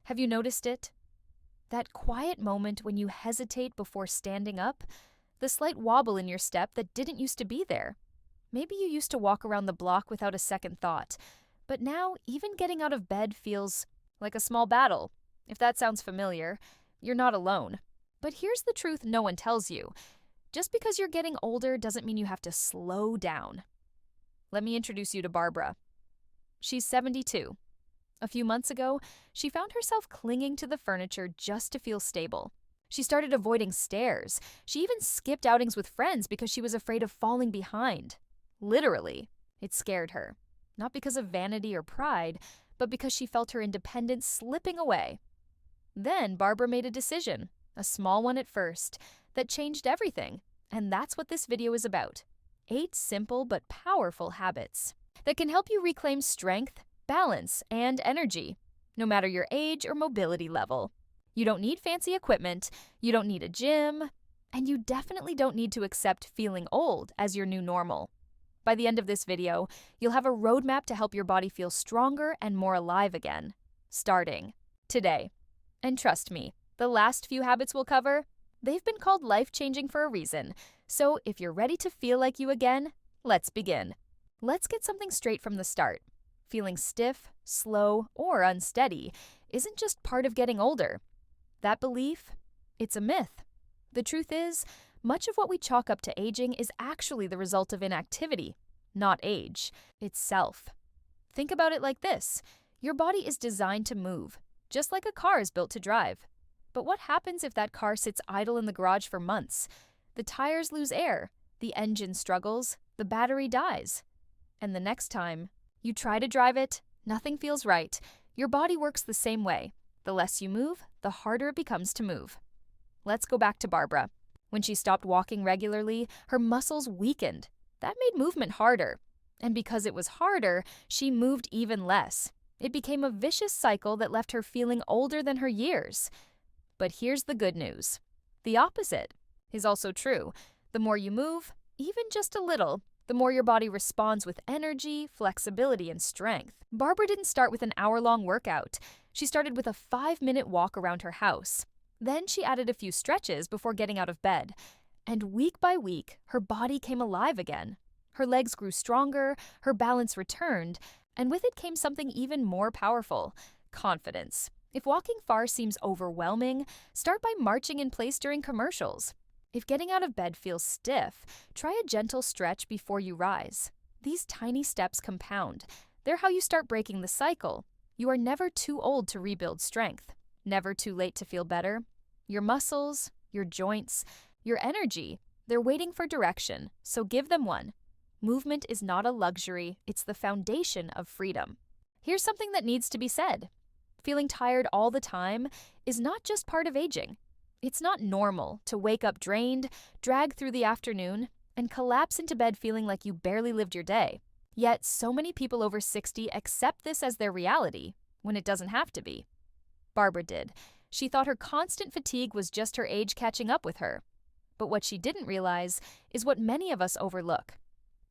Have you noticed it? That quiet moment when you hesitate before standing up, the slight wobble in your step that didn't used to be there. Maybe you used to walk around the block without a second thought, but now even getting out of bed feels like a small battle. If that sounds familiar, you're not alone. But here's the truth no one tells you. Just because you're getting older doesn't mean you have to slow down. Let me introduce you to Barbara. She's 72. A few months ago, she found herself clinging to the furniture just to feel stable. She started avoiding stairs. She even skipped outings with friends because she was afraid of falling behind. Literally, it scared her. Not because of vanity or pride, but because she felt her independence slipping away. Then Barbara made a decision, a small one at first, that changed everything. And that's what this video is about. 8 simple but powerful habits that can help you reclaim strength, balance, and energy, no matter your age or mobility level. You don't need fancy equipment, you don't need a gym, and you definitely don't need to accept feeling old as your new normal. By the end of this video, you'll have a roadmap to help your body feel stronger and more alive again, starting today. And trust me, the last few habits we'll cover, they've been called life-changing for a reason. So if you're ready to feel like you again, let's begin. Let's get something straight from the start. Feeling stiff, slow, or unsteady isn't just part of getting older. That belief, it's a myth. The truth is, much of what we chalk up to aging is actually the result of inactivity, not age itself. Think about it like this. Your body is designed to move, just like a car is built to drive. But what happens if that car sits idle in the garage for months? The tires lose air, the engine struggles, the battery dies. And the next time you try to drive it, nothing feels right. Your body works the same way. The less you move, the harder it becomes to move. Let's go back to Barbara. When she stopped walking regularly, her muscles weakened. That made movement harder. And because it was harder, she moved even less. It became a vicious cycle that left her feeling older than her years. But here's the good news. The opposite is also true. The more you move, even just a little, the more your body responds with energy, flexibility, and strength. Barbara didn't start with an hour-long workout. She started with a 5-minute walk around her house. Then she added a few stretches before getting out of bed. And week by week, her body came alive again. Her legs grew stronger, her balance returned, and with it came something even more powerful: confidence. If walking far seems overwhelming, start by marching in place during commercials. If getting out of bed feels stiff, try a gentle stretch before you rise. These tiny steps compound. They're how you start breaking the cycle. You are never too old to rebuild strength, never too late to feel better. Your muscles, your joints, your energy, they're waiting for direction, so give them one. Movement is not a luxury, it's the foundation of freedom. Here's something that needs to be said. Feeling tired all the time is not just part of aging. It's not normal to wake up drained, drag through the afternoon, and collapse into bed feeling like you barely lived your day. Yet so many people over 60 accept this as their reality, when it doesn't have to be. Barbara did. She thought her constant fatigue was just her age catching up with her. But what she didn't realize is what many of us overlook.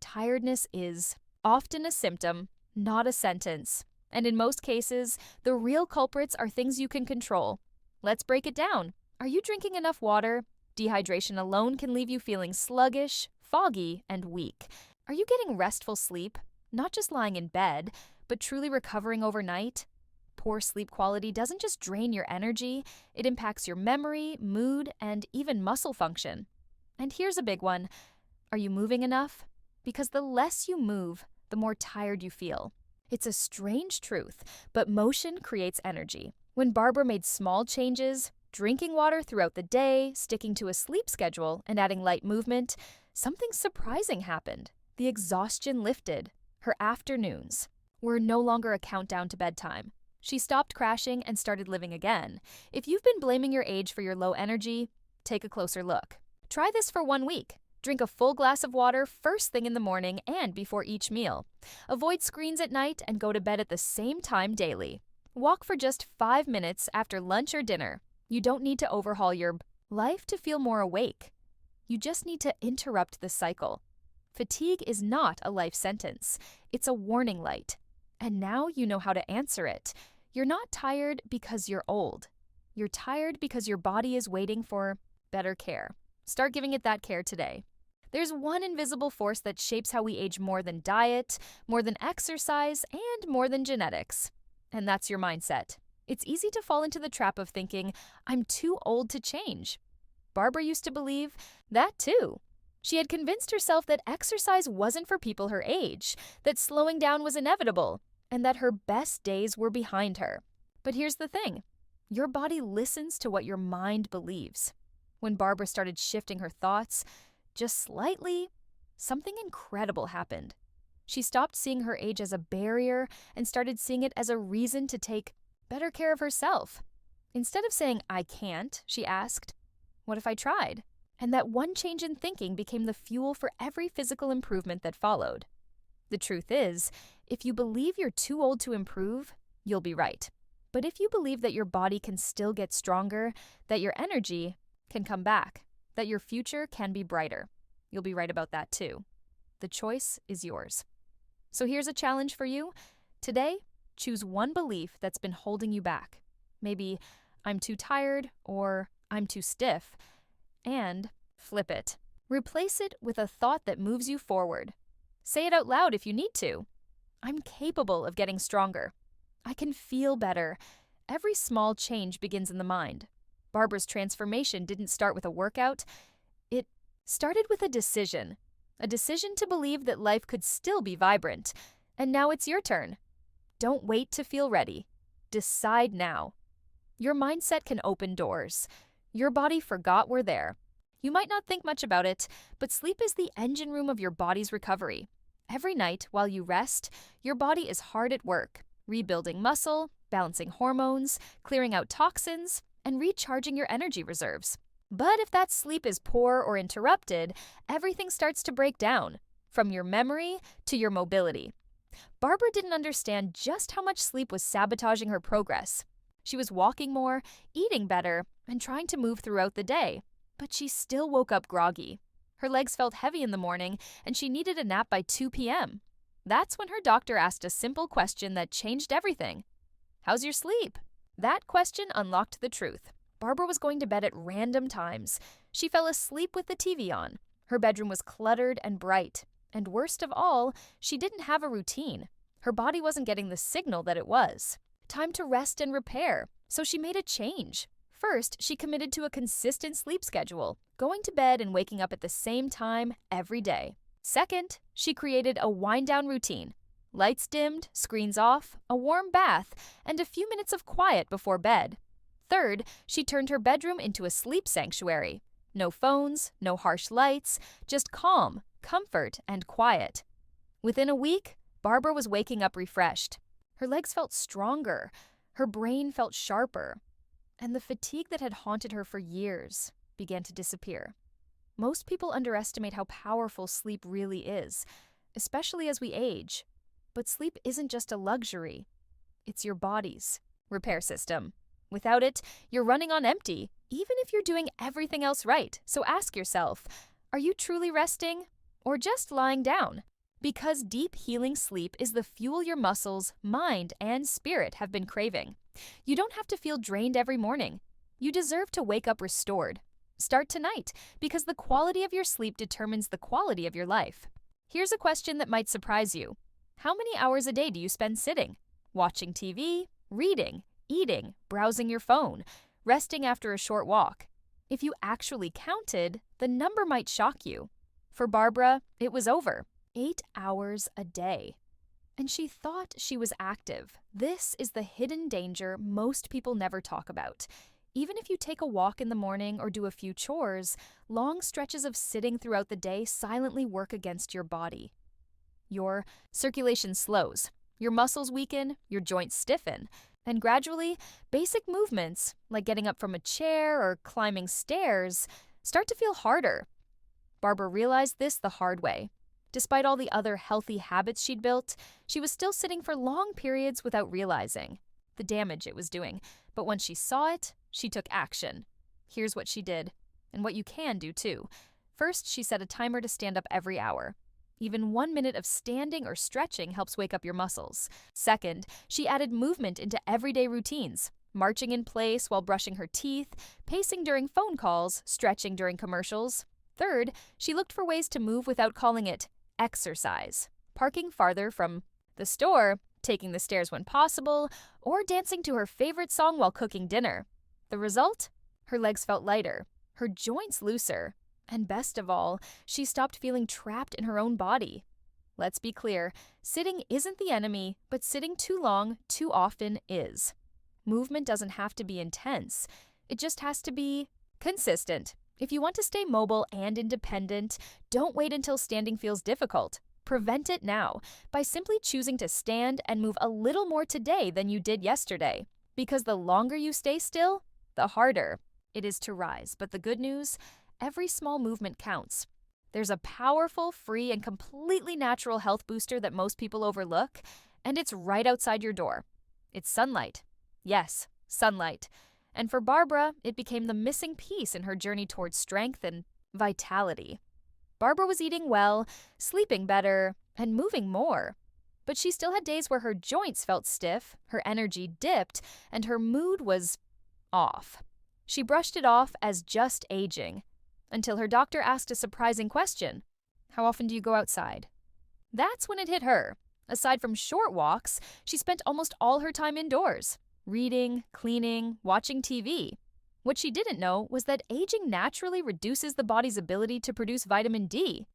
Tiredness is often a symptom, not a sentence. And in most cases, the real culprits are things you can control. Let's break it down. Are you drinking enough water? Dehydration alone can leave you feeling sluggish, foggy, and weak. Are you getting restful sleep? Not just lying in bed, but truly recovering overnight? Poor sleep quality doesn't just drain your energy, it impacts your memory, mood, and even muscle function. And here's a big one. Are you moving enough? Because the less you move, the more tired you feel. It's a strange truth, but motion creates energy. When Barbara made small changes, drinking water throughout the day, sticking to a sleep schedule, and adding light movement, something surprising happened. The exhaustion lifted. Her afternoons were no longer a countdown to bedtime. She stopped crashing and started living again. If you've been blaming your age for your low energy, take a closer look. Try this for 1 week. Drink a full glass of water first thing in the morning and before each meal. Avoid screens at night and go to bed at the same time daily. Walk for just 5 minutes after lunch or dinner. You don't need to overhaul your life to feel more awake. You just need to interrupt the cycle. Fatigue is not a life sentence. It's a warning light. And now you know how to answer it. You're not tired because you're old. You're tired because your body is waiting for better care. Start giving it that care today. There's one invisible force that shapes how we age more than diet, more than exercise, and more than genetics. And that's your mindset. It's easy to fall into the trap of thinking, I'm too old to change. Barbara used to believe that too. She had convinced herself that exercise wasn't for people her age, that slowing down was inevitable, and that her best days were behind her. But here's the thing. Your body listens to what your mind believes. When Barbara started shifting her thoughts, just slightly, something incredible happened. She stopped seeing her age as a barrier and started seeing it as a reason to take better care of herself. Instead of saying, I can't, she asked, what if I tried? And that one change in thinking became the fuel for every physical improvement that followed. The truth is, if you believe you're too old to improve, you'll be right. But if you believe that your body can still get stronger, that your energy can come back, that your future can be brighter, you'll be right about that too. The choice is yours. So here's a challenge for you. Today, choose one belief that's been holding you back. Maybe, I'm too tired, or I'm too stiff, and flip it. Replace it with a thought that moves you forward. Say it out loud if you need to. I'm capable of getting stronger. I can feel better. Every small change begins in the mind. Barbara's transformation didn't start with a workout. It started with a decision to believe that life could still be vibrant. And now it's your turn. Don't wait to feel ready. Decide now. Your mindset can open doors. Your body forgot we're there. You might not think much about it, but sleep is the engine room of your body's recovery. Every night, while you rest, your body is hard at work, rebuilding muscle, balancing hormones, clearing out toxins, and recharging your energy reserves. But if that sleep is poor or interrupted, everything starts to break down, from your memory to your mobility. Barbara didn't understand just how much sleep was sabotaging her progress. She was walking more, eating better, and trying to move throughout the day, but she still woke up groggy. Her legs felt heavy in the morning, and she needed a nap by 2 p.m. That's when her doctor asked a simple question that changed everything. How's your sleep? That question unlocked the truth. Barbara was going to bed at random times. She fell asleep with the TV on. Her bedroom was cluttered and bright. And worst of all, she didn't have a routine. Her body wasn't getting the signal that it was. Time to rest and repair. So she made a change. First, she committed to a consistent sleep schedule, going to bed and waking up at the same time every day. Second, she created a wind-down routine. Lights dimmed, screens off, a warm bath, and a few minutes of quiet before bed. Third, she turned her bedroom into a sleep sanctuary. No phones, no harsh lights, just calm, comfort, and quiet. Within a week, Barbara was waking up refreshed. Her legs felt stronger, her brain felt sharper, and the fatigue that had haunted her for years began to disappear. Most people underestimate how powerful sleep really is, especially as we age. But sleep isn't just a luxury. It's your body's repair system. Without it, you're running on empty, even if you're doing everything else right. So ask yourself, are you truly resting or just lying down? Because deep healing sleep is the fuel your muscles, mind, and spirit have been craving. You don't have to feel drained every morning. You deserve to wake up restored. Start tonight, because the quality of your sleep determines the quality of your life. Here's a question that might surprise you. How many hours a day do you spend sitting? Watching TV, reading, eating, browsing your phone, resting after a short walk? If you actually counted, the number might shock you. For Barbara, it was over 8 hours a day. And she thought she was active. This is the hidden danger most people never talk about. Even if you take a walk in the morning or do a few chores, long stretches of sitting throughout the day silently work against your body. Your circulation slows, your muscles weaken, your joints stiffen, and gradually, basic movements, like getting up from a chair or climbing stairs, start to feel harder. Barbara realized this the hard way. Despite all the other healthy habits she'd built, she was still sitting for long periods without realizing the damage it was doing. But when she saw it, she took action. Here's what she did, and what you can do too. First, she set a timer to stand up every hour. Even 1 minute of standing or stretching helps wake up your muscles. Second, she added movement into everyday routines, marching in place while brushing her teeth, pacing during phone calls, stretching during commercials. Third, she looked for ways to move without calling it exercise, parking farther from the store, taking the stairs when possible, or dancing to her favorite song while cooking dinner. The result? Her legs felt lighter, her joints looser, and best of all, she stopped feeling trapped in her own body. Let's be clear, sitting isn't the enemy, but sitting too long, too often is. Movement doesn't have to be intense. It just has to be consistent. If you want to stay mobile and independent, don't wait until standing feels difficult. Prevent it now by simply choosing to stand and move a little more today than you did yesterday. Because the longer you stay still, the harder it is to rise. But the good news, every small movement counts. There's a powerful, free, and completely natural health booster that most people overlook, and it's right outside your door. It's sunlight. Yes, sunlight. And for Barbara, it became the missing piece in her journey towards strength and vitality. Barbara was eating well, sleeping better, and moving more. But she still had days where her joints felt stiff, her energy dipped, and her mood was off. She brushed it off as just aging, until her doctor asked a surprising question. How often do you go outside? That's when it hit her. Aside from short walks, she spent almost all her time indoors, reading, cleaning, watching TV. What she didn't know was that aging naturally reduces the body's ability to produce vitamin D.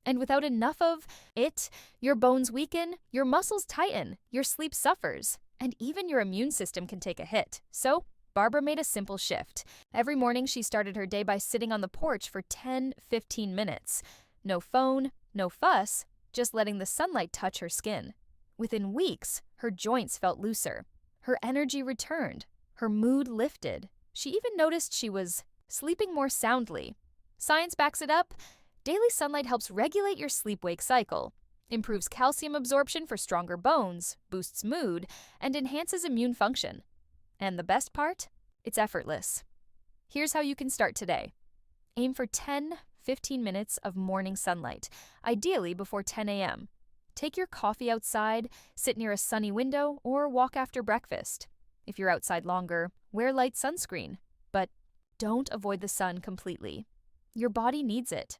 And without enough of it, your bones weaken, your muscles tighten, your sleep suffers, and even your immune system can take a hit. So, Barbara made a simple shift. Every morning, she started her day by sitting on the porch for 10-15 minutes. No phone, no fuss, just letting the sunlight touch her skin. Within weeks, her joints felt looser. Her energy returned. Her mood lifted. She even noticed she was sleeping more soundly. Science backs it up. Daily sunlight helps regulate your sleep-wake cycle, improves calcium absorption for stronger bones, boosts mood, and enhances immune function. And the best part? It's effortless. Here's how you can start today. Aim for 10-15 minutes of morning sunlight, ideally before 10 a.m. Take your coffee outside, sit near a sunny window, or walk after breakfast. If you're outside longer, wear light sunscreen. But don't avoid the sun completely. Your body needs it.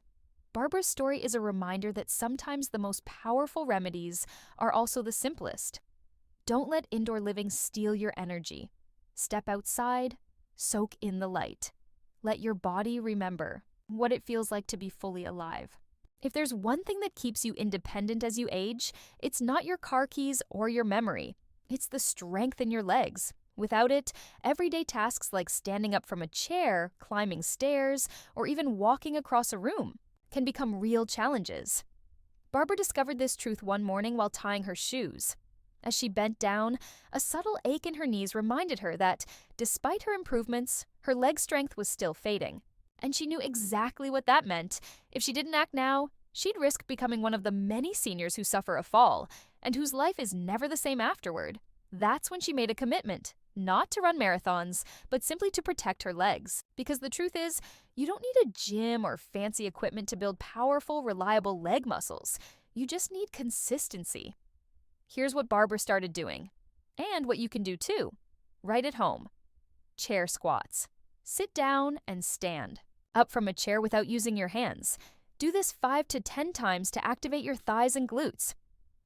Barbara's story is a reminder that sometimes the most powerful remedies are also the simplest. Don't let indoor living steal your energy. Step outside, soak in the light. Let your body remember what it feels like to be fully alive. If there's one thing that keeps you independent as you age, it's not your car keys or your memory. It's the strength in your legs. Without it, everyday tasks like standing up from a chair, climbing stairs, or even walking across a room can become real challenges. Barbara discovered this truth one morning while tying her shoes. As she bent down, a subtle ache in her knees reminded her that, despite her improvements, her leg strength was still fading. And she knew exactly what that meant. If she didn't act now, she'd risk becoming one of the many seniors who suffer a fall, and whose life is never the same afterward. That's when she made a commitment, not to run marathons, but simply to protect her legs. Because the truth is, you don't need a gym or fancy equipment to build powerful, reliable leg muscles. You just need consistency. Here's what Barbara started doing, and what you can do too, right at home. Chair squats. Sit down and stand. Up from a chair without using your hands. Do this 5 to 10 times to activate your thighs and glutes.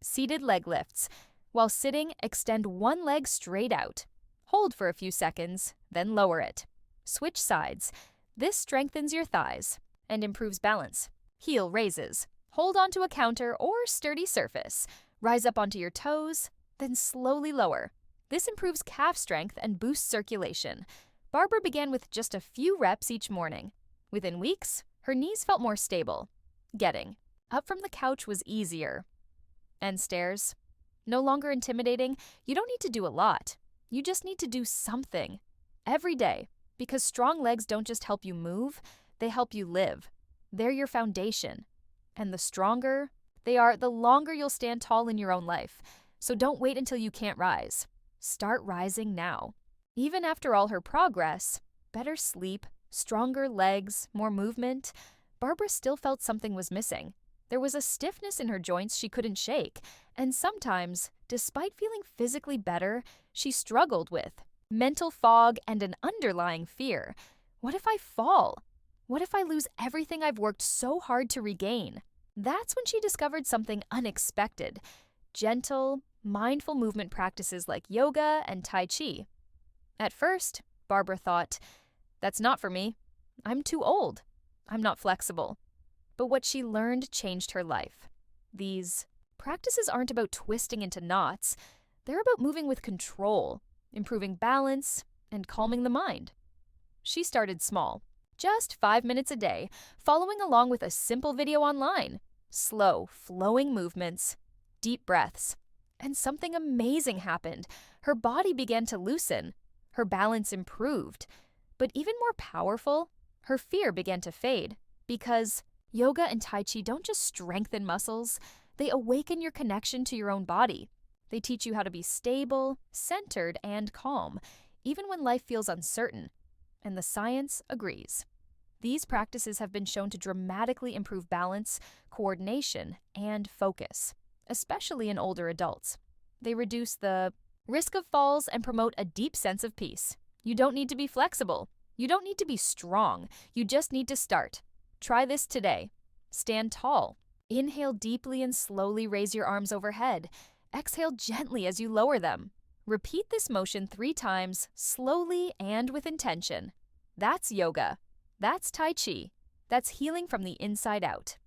Seated leg lifts. While sitting, extend one leg straight out. Hold for a few seconds, then lower it. Switch sides. This strengthens your thighs and improves balance. Heel raises. Hold onto a counter or sturdy surface. Rise up onto your toes, then slowly lower. This improves calf strength and boosts circulation. Barbara began with just a few reps each morning. Within weeks, her knees felt more stable. Getting up from the couch was easier. And stairs? No longer intimidating. You don't need to do a lot. You just need to do something. Every day. Because strong legs don't just help you move, they help you live. They're your foundation. And the stronger they are, the longer you'll stand tall in your own life. So don't wait until you can't rise. Start rising now. Even after all her progress, better sleep, stronger legs, more movement, Barbara still felt something was missing. There was a stiffness in her joints she couldn't shake, and sometimes, despite feeling physically better, she struggled with mental fog and an underlying fear. What if I fall? What if I lose everything I've worked so hard to regain? That's when she discovered something unexpected: gentle, mindful movement practices like yoga and Tai Chi. At first, Barbara thought, that's not for me. I'm too old. I'm not flexible. But what she learned changed her life. These practices aren't about twisting into knots, they're about moving with control, improving balance, and calming the mind. She started small, just 5 minutes a day, following along with a simple video online. Slow, flowing movements, deep breaths. And something amazing happened. Her body began to loosen. Her balance improved. But even more powerful, her fear began to fade. Because yoga and Tai Chi don't just strengthen muscles, they awaken your connection to your own body. They teach you how to be stable, centered, and calm, even when life feels uncertain. And the science agrees. These practices have been shown to dramatically improve balance, coordination, and focus, especially in older adults. They reduce the risk of falls and promote a deep sense of peace. You don't need to be flexible. You don't need to be strong. You just need to start. Try this today. Stand tall. Inhale deeply and slowly raise your arms overhead. Exhale gently as you lower them. Repeat this motion 3 times, slowly and with intention. That's yoga. That's Tai Chi. That's healing from the inside out.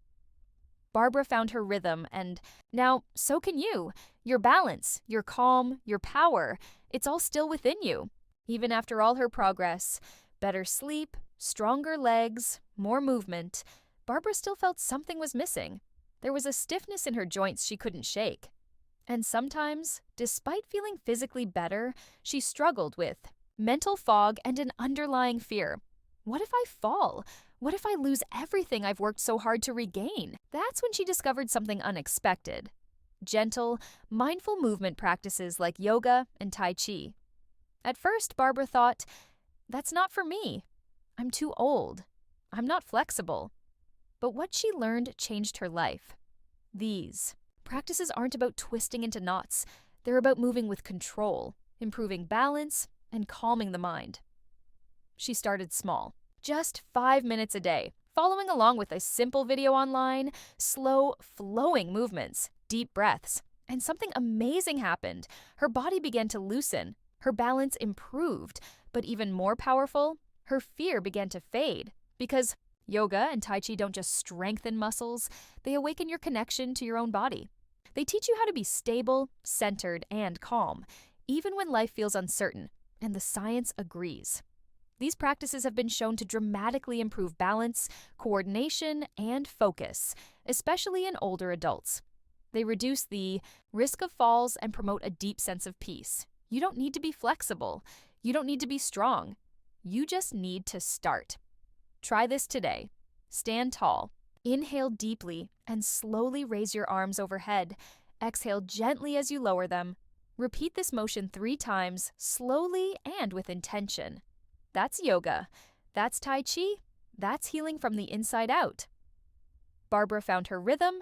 Barbara found her rhythm, and now so can you. Your balance, your calm, your power, it's all still within you. Even after all her progress, better sleep, stronger legs, more movement, Barbara still felt something was missing. There was a stiffness in her joints she couldn't shake. And sometimes, despite feeling physically better, she struggled with mental fog and an underlying fear. What if I fall? What if I lose everything I've worked so hard to regain? That's when she discovered something unexpected: gentle, mindful movement practices like yoga and Tai Chi. At first, Barbara thought, that's not for me. I'm too old. I'm not flexible. But what she learned changed her life. These practices aren't about twisting into knots. They're about moving with control, improving balance, and calming the mind. She started small, just 5 minutes a day, following along with a simple video online, slow, flowing movements, deep breaths. And something amazing happened. Her body began to loosen. Her balance improved. But even more powerful, her fear began to fade. Because yoga and Tai Chi don't just strengthen muscles, they awaken your connection to your own body. They teach you how to be stable, centered, and calm, even when life feels uncertain, and the science agrees. These practices have been shown to dramatically improve balance, coordination, and focus, especially in older adults. They reduce the risk of falls and promote a deep sense of peace. You don't need to be flexible. You don't need to be strong. You just need to start. Try this today. Stand tall. Inhale deeply and slowly raise your arms overhead. Exhale gently as you lower them. Repeat this motion 3 times, slowly and with intention. That's yoga. That's Tai Chi. That's healing from the inside out. Barbara found her rhythm,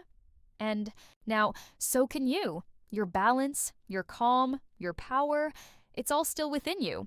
and now so can you. Your balance, your calm, your power, it's all still within you.